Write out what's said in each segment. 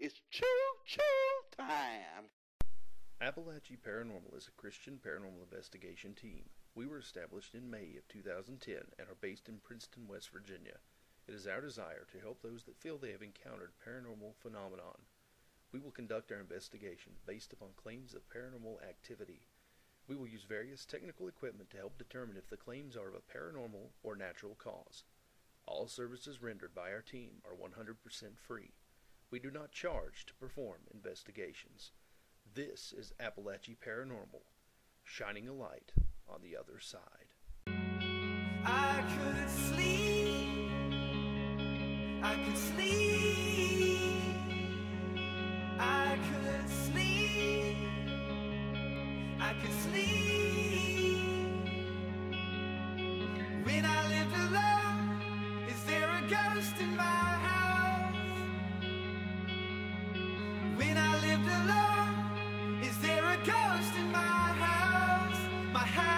It's choo time. Appalachee Paranormal is a Christian paranormal investigation team. We were established in May of 2010 and are based in Princeton, West Virginia. It is our desire to help those that feel they have encountered paranormal phenomenon. We will conduct our investigation based upon claims of paranormal activity. We will use various technical equipment to help determine if the claims are of a paranormal or natural cause. All services rendered by our team are 100% free. We do not charge to perform investigations. This is Appalachee Paranormal, shining a light on the other side. I could sleep, I could sleep, I could sleep, I could sleep. When I lived alone, is there a ghost in my house? When I lived alone, is there a ghost in my house? My house.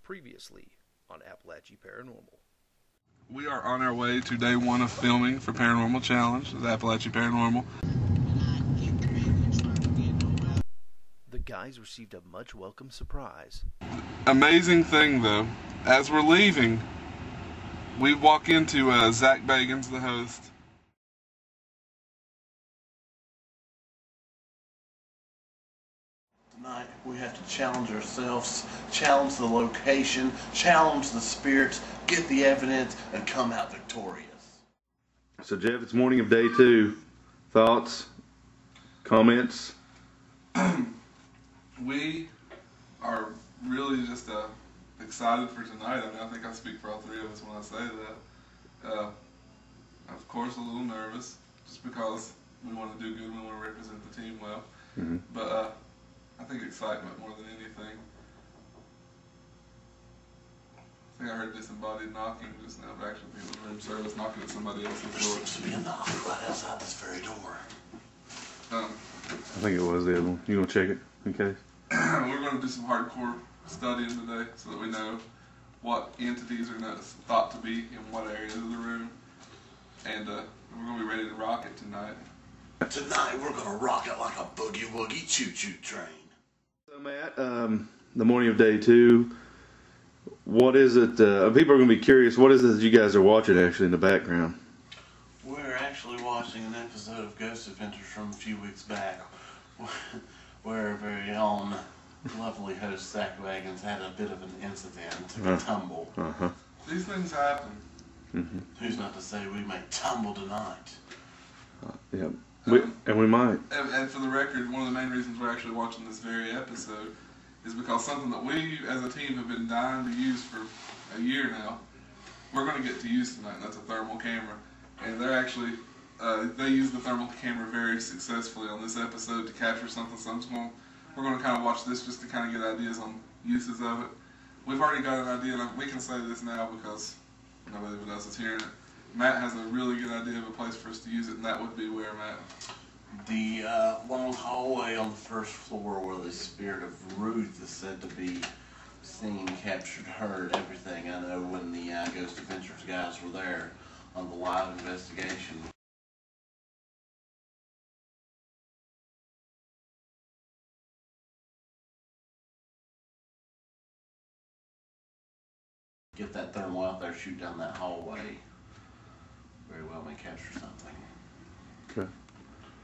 Previously on Appalachee Paranormal. We are on our way to day one of filming for Paranormal Challenge, the Appalachee Paranormal. The guys received a much welcome surprise. Amazing thing though, as we're leaving, we walk into Zach Bagans, the host. Tonight we have to challenge ourselves, challenge the location, challenge the spirits, get the evidence, and come out victorious. So Jeff, it's morning of day 2. Thoughts? Comments? We are really just excited for tonight. I mean, I think I speak for all three of us when I say that. Of course, a little nervous, just because we want to do good, we want to represent the team well. Mm-hmm. But I think excitement more than anything. I think I heard disembodied knocking just now, but actually people in room service knocking at somebody else's There door. seems to be a knock right outside this very door. I think it was the other one. You gonna check it in case? We're going to do some hardcore studying today so that we know what entities are thought to be in what areas of the room. And we're going to be ready to rock it tonight. Tonight we're going to rock it like a boogie-woogie choo-choo train. So Matt, the morning of day 2, what is it, people are going to be curious, what is it that you guys are watching actually in the background? We're actually watching an episode of Ghost Adventures from a few weeks back where our very own lovely host Zach Wagons had a bit of an incident, a tumble. These things happen. Mm-hmm. Who's not to say we may tumble tonight? Yeah, and we might. And for the record, one of the main reasons we're actually watching this very episode is because something that we as a team have been dying to use for a year now, we're going to get to use tonight, and that's a thermal camera. And they're actually, they use the thermal camera very successfully on this episode to capture something so small. We're going to kind of watch this just to kind of get ideas on uses of it. We've already got an idea, and we can say this now because nobody but us is hearing it. Matt has a really good idea of a place for us to use it, and that would be where, Matt? The long hallway on the first floor where the spirit of Ruth is said to be seen, captured, heard, everything. I know when the Ghost Adventures guys were there on the live investigation. Get that thermal out there, shoot down that hallway. Very well may capture something. Okay.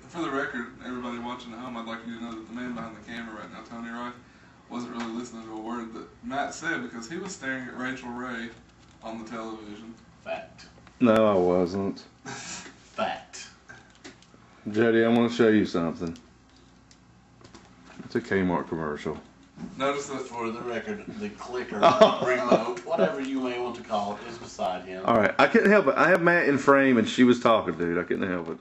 For the record, everybody watching at home, I'd like you to know that the man behind the camera right now, Tony Roy, wasn't really listening to a word that Matt said because he was staring at Rachel Ray on the television. Fact. No, I wasn't. Fact. Jody, I want to show you something. It's a Kmart commercial. Notice that For the record, the clicker, remote, whatever you may want to call it, is beside him. Alright, I couldn't help it. I have Matt in frame and she was talking, dude. I couldn't help it.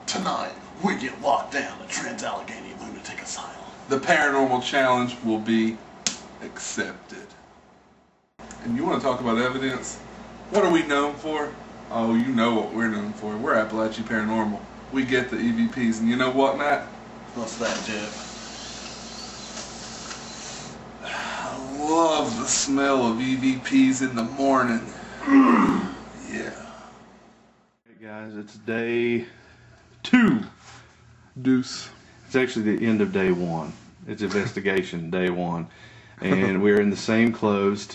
Tonight, we get locked down at Trans-Allegheny Lunatic Asylum. The paranormal challenge will be accepted. And you want to talk about evidence? What are we known for? Oh, you know what we're known for. We're Appalachee Paranormal. We get the EVPs. And you know what, Matt? What's that, Jeff? I love the smell of EVPs in the morning. Yeah. Hey guys, it's day 2. Deuce. It's actually the end of day 1. It's investigation day 1. And we're in the same clothes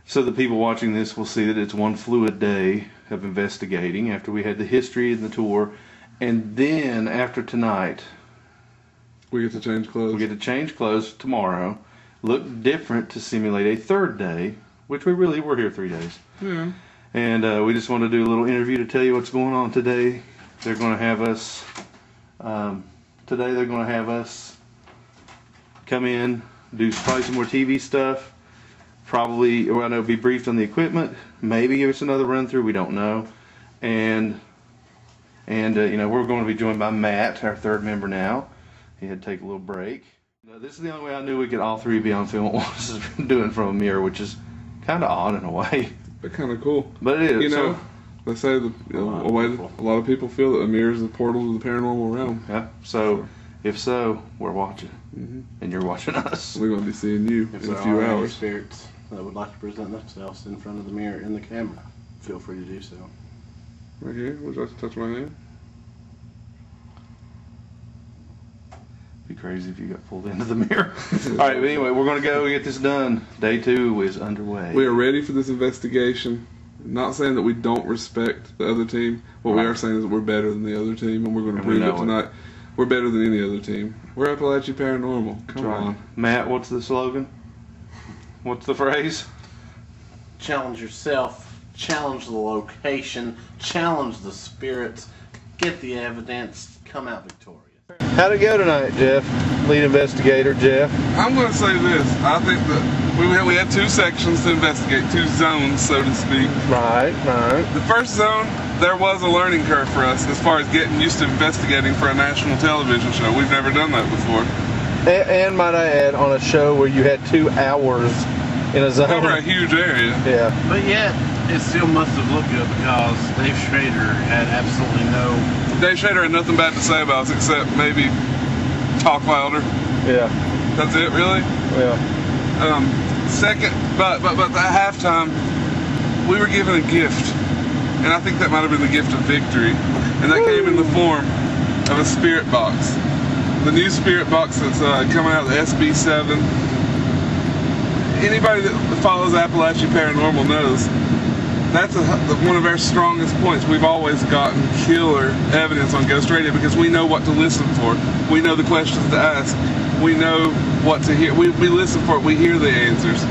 so the people watching this will see that it's one fluid day of investigating after we had the history and the tour. And then after tonight, We get to change clothes. we get to change clothes tomorrow, look different to simulate a 3rd day, which we're here 3 days. Yeah. And we just want to do a little interview to tell you what's going on today. They're going to have us, come in, do probably some more TV stuff. Probably, well, I know, be briefed on the equipment. Maybe give us another run through. We don't know. And you know, we're going to be joined by Matt, our 3rd member now. He had to take a little break. This is the only way I knew we could all 3 be on film at once, is doing from a mirror, which is kind of odd in a way. But kind of cool. But it is. You know, they say a lot of people feel that a mirror is the portal to the paranormal realm. Yeah. So, if so, we're watching, and you're watching us. We're going to be seeing you If in a there few are any hours. spirits that would like to present themselves in front of the mirror in the camera, feel free to do so. Right here. Would you like to touch my hand? Be crazy if you got pulled into the mirror. All right. But anyway, we're going to go get this done. Day 2 is underway. We are ready for this investigation. Not saying that we don't respect the other team. What we are saying is that we're better than the other team, and we're going to And we prove it know it. tonight. We're better than any other team. We're Appalachee Paranormal. Come Right. on. Matt, what's the slogan? What's the phrase? Challenge yourself, challenge the location, challenge the spirits, get the evidence, come out victorious. How'd it go tonight, Jeff? Lead investigator, Jeff. I'm going to say this. I think that we had 2 sections to investigate, 2 zones, so to speak. Right. The first zone, there was a learning curve for us as far as getting used to investigating for a national television show. We've never done that before. And might I add, on a show where you had 2 hours in a zone. Cover a huge area. Yeah. But yet, it still must have looked good because Dave Schrader had absolutely no... Dave Shader had nothing bad to say about us except maybe talk louder. Yeah. That's it, really? Yeah. Second, but at halftime, we were given a gift. And I think that might have been the gift of victory. And that came in the form of a spirit box. The new spirit box that's coming out of the SB7. Anybody that follows Appalachee Paranormal knows that's one of our strongest points. We've always gotten killer evidence on Ghost Radio because we know what to listen for. We know the questions to ask. We know what to hear. We listen for it. We hear the answers.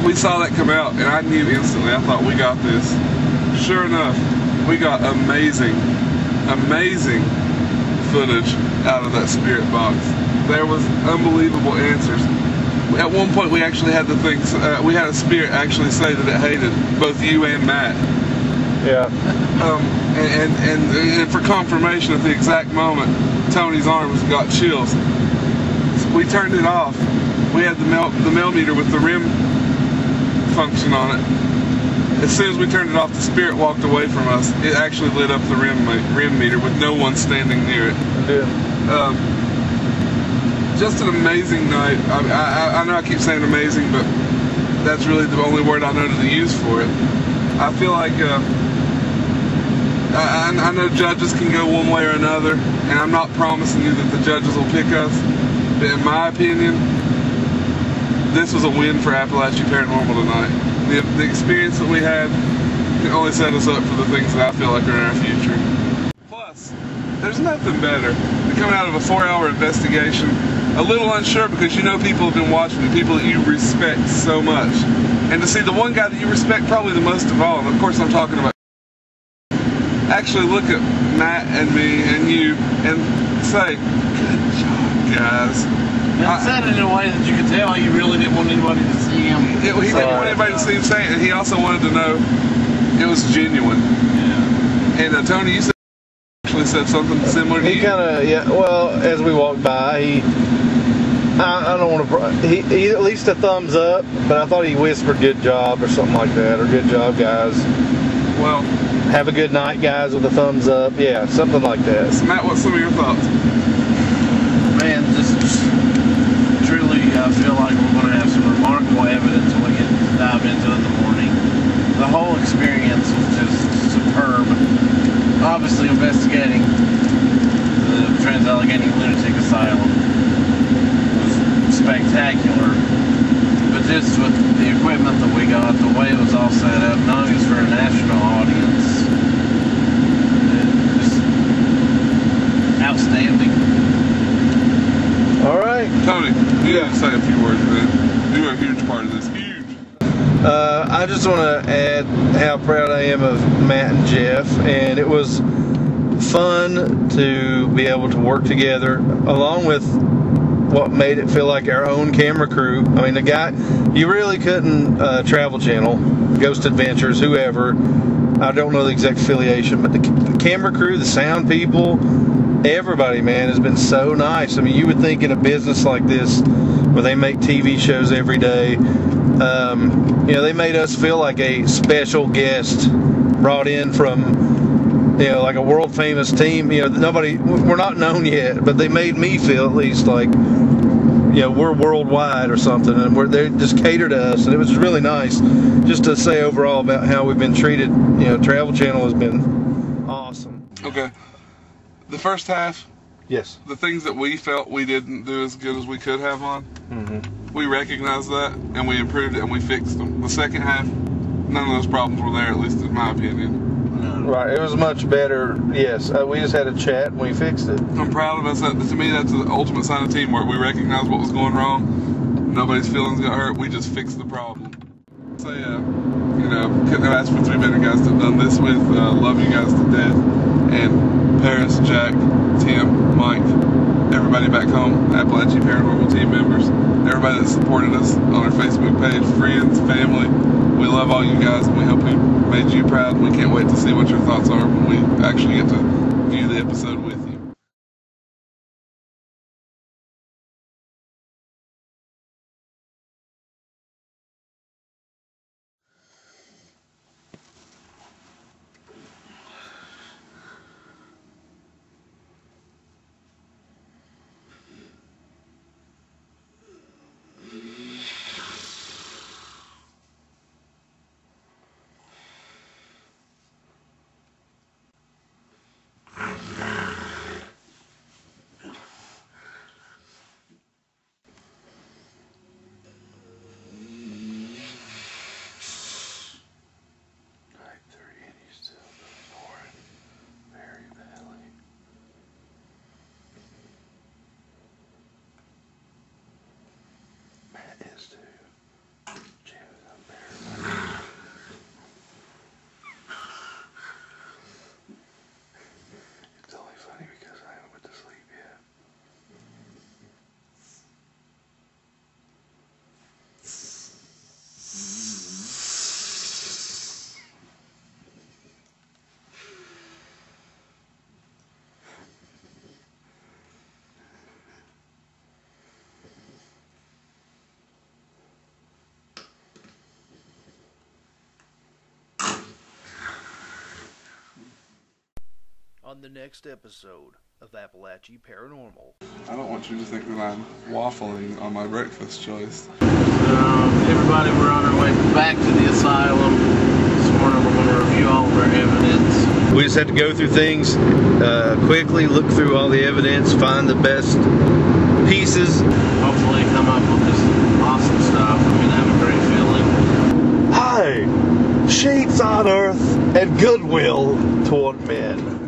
We saw that come out, and I knew instantly. I thought, we got this. Sure enough, we got amazing footage out of that spirit box. There was unbelievable answers. At one point, we actually had we had a spirit actually say that it hated both you and Matt. Yeah. And for confirmation at the exact moment, Tony's arms got chills. We turned it off. We had the mel meter with the rim function on it. As soon as we turned it off, the spirit walked away from us. It actually lit up the rim meter with no one standing near it. Yeah. Just an amazing night. I know I keep saying amazing, but that's really the only word I know to use for it. I feel like I know judges can go one way or another, and I'm not promising you that the judges will pick us, but in my opinion, this was a win for Appalachee Paranormal tonight. The experience that we had can only set us up for the things that I feel like are in our future. Plus, there's nothing better than coming out of a 4-hour investigation, a little unsure because you know people have been watching, the people that you respect so much, and to see the one guy that you respect probably the most of all, and of course I'm talking about, actually look at Matt and me and you and say, good job, guys. And said it in a way that you could tell he really didn't want anybody to see him. He didn't want anybody to see him say it, and he also wanted to know it was genuine. Yeah. And Tony, you said basically said something similar to He you? kind of, yeah. Well, as we walked by, I don't want to. He at least a thumbs up, but I thought he whispered "good job" or something like that, or "good job, guys." Well, Have a good night, guys, with a thumbs up. Yeah, something like that. so Matt, what's some of your thoughts? Man, just truly, I feel like we're going to have some remarkable evidence when we get to dive into it in the morning. The whole experience was just superb. Obviously, investigating the Trans-Allegheny Lunatic Asylum was spectacular. But just with the equipment that we got, the way it was all set up, not only for a national audience, just outstanding. All right. Tony, you gotta say a few words, man. You're a huge part of this. Huge. I just want to add how proud I am of Matt and Jeff, and it was fun to be able to work together, along with what made it feel like our own camera crew. I mean, the guy, you really couldn't, Travel Channel, Ghost Adventures, whoever, I don't know the exact affiliation, but the camera crew, the sound people, everybody, man, has been so nice. I mean, you would think in a business like this, where they make TV shows every day, you know, they made us feel like a special guest brought in from, you know, like a world famous team. You know, we're not known yet, but they made me feel at least like, you know, we're worldwide or something, and they just catered to us, and it was really nice just to say overall about how we've been treated. You know, Travel Channel has been awesome. Okay. The first half, Yes. the things that we felt we didn't do as good as we could have on, we recognized that, and we improved it, and we fixed them. The second half, none of those problems were there, at least in my opinion. Right, it was much better. Yes, we just had a chat and we fixed it. I'm proud of us. To me, that's the ultimate sign of teamwork. We recognized what was going wrong. Nobody's feelings got hurt. We just fixed the problem. So, you know, couldn't have asked for 3 better guys to have done this with. Love you guys to death. And Paris, Jack, Tim, Mike, everybody back home, Appalachee Paranormal team members, everybody that supported us on our Facebook page, friends, family. We love all you guys, and we hope we made you proud. We can't wait to see what your thoughts are when we actually get to view the episode with you. It's only funny because I haven't went to sleep yet. On the next episode of Appalachee Paranormal. I don't want you to think that I'm waffling on my breakfast choice. Everybody, we're on our way back to the asylum. This morning we're going to review all of our evidence. We just had to go through things quickly, look through all the evidence, find the best pieces. Hopefully come up with this awesome stuff. I mean, I have a great feeling. Hi, shades on earth and goodwill toward men.